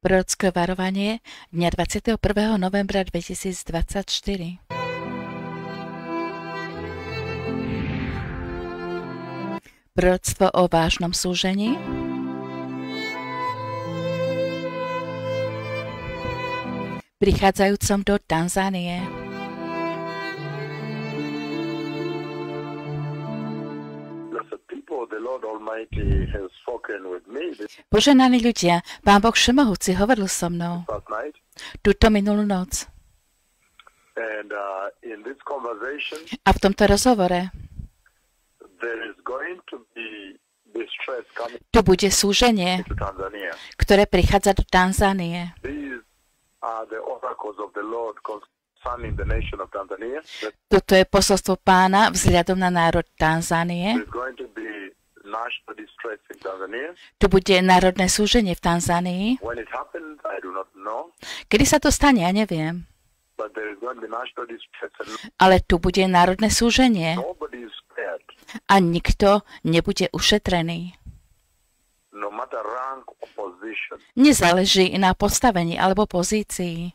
Prorocké varovanie dňa 21. novembra 2024. Proroctvo o vážnom súžení. Prichádzajúcom do Tanzánie. Poženaní ľudia, Pán Boh Všemohúci hovoril so mnou túto minulú noc. A v tomto rozhovore tu bude súženie, ktoré prichádza do Tanzánie. Toto je posolstvo Pána vzhľadom na národ Tanzánie. Tu bude národné súženie v Tanzánii. Kedy sa to stane, ja neviem. Ale tu bude národné súženie. A nikto nebude ušetrený. Nezáleží na postavení alebo pozícii.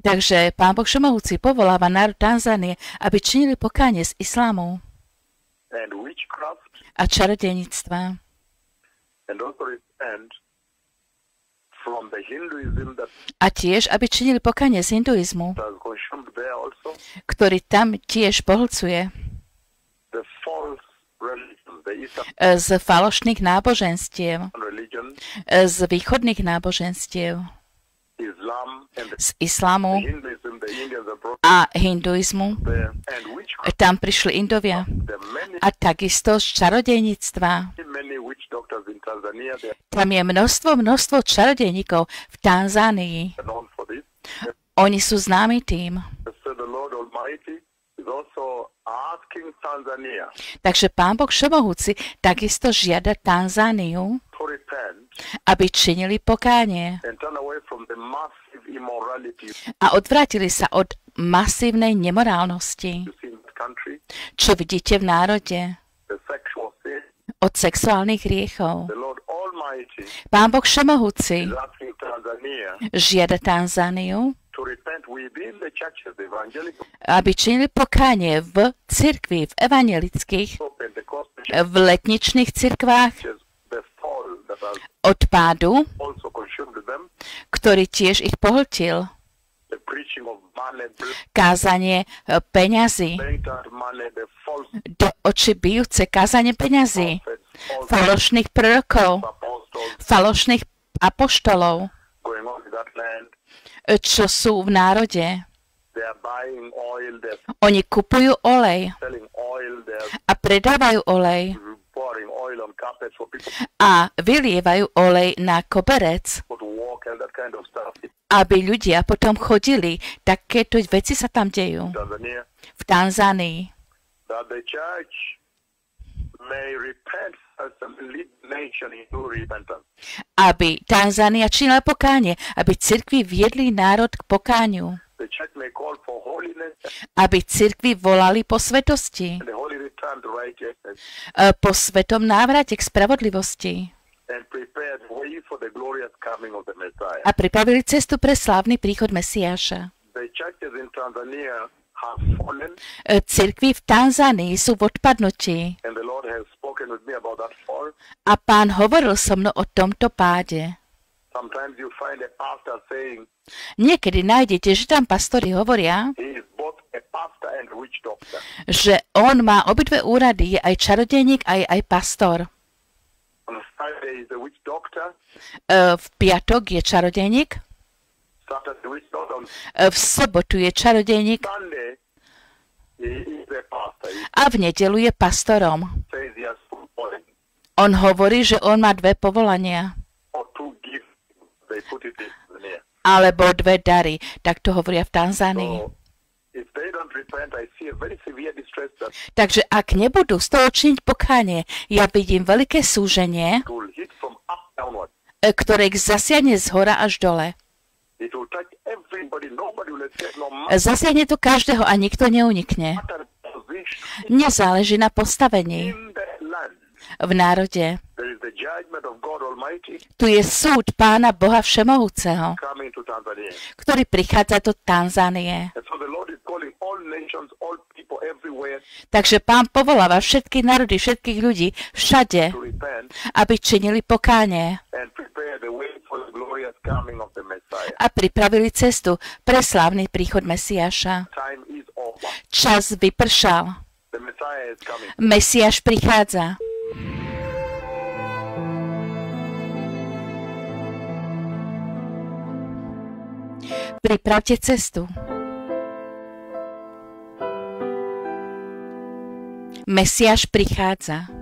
Takže Pán Boh Všemohúci povoláva národ Tanzánie, aby činili pokánie z islámu a čarodejníctva. A tiež, aby činili pokánie z hinduizmu, ktorý tam tiež pohlcuje z falošných náboženstiev, z východných náboženstiev, z islámu a hinduizmu. Tam prišli Indovia. A takisto z čarodejníctva. Tam je množstvo čarodejníkov v Tanzánii. Oni sú známi tým. Takže Pán Boh Všemohúci takisto žiada Tanzániu, aby činili pokánie a odvrátili sa od masívnej nemorálnosti, čo vidíte v národe, od sexuálnych hriechov. Pán Boh Všemohúci žiada Tanzániu, aby činili pokánie v cirkvi, v evangelických, v letničných cirkvách od pádu, ktorý tiež ich pohltil. Kázanie peňazí, do očí bijúce kázanie peňazí, falošných prorokov, falošných apoštolov, čo sú v národe. Oni kupujú olej a predávajú olej a vylievajú olej na koberec, aby ľudia potom chodili. Takéto veci sa tam dejú v Tanzánii. Aby Tanzánia činila pokánie, aby cirkvi viedli národ k pokániu, aby cirkvi volali po svetosti, po svetom návrate k spravodlivosti a pripravili cestu pre slávny príchod Mesiáša. Cirkvi v Tanzánii sú v odpadnutí a Pán hovoril so mnou o tomto páde. Niekedy nájdete, že tam pastori hovoria, že on má obidve úrady, je aj čarodejník, aj pastor. V piatok je čarodejník, v sobotu je čarodejník a v nedeľu je pastorom. On hovorí, že on má dve povolania alebo dve dary. Tak to hovoria v Tanzánii. Takže ak nebudú z toho činiť pokánie, ja vidím veľké súženie, ktoré ich zasiahne z hora až dole. Zasiahne to každého a nikto neunikne. Nezáleží na postavení. v národe. Tu je súd Pána Boha Všemohúceho, ktorý prichádza do Tanzánie. Takže Pán povoláva všetky národy, všetkých ľudí, všade, aby činili pokánie a pripravili cestu pre slávny príchod Mesiáša. Čas vypršal. Mesiáš prichádza. Pripravte cestu. Mesiáš prichádza.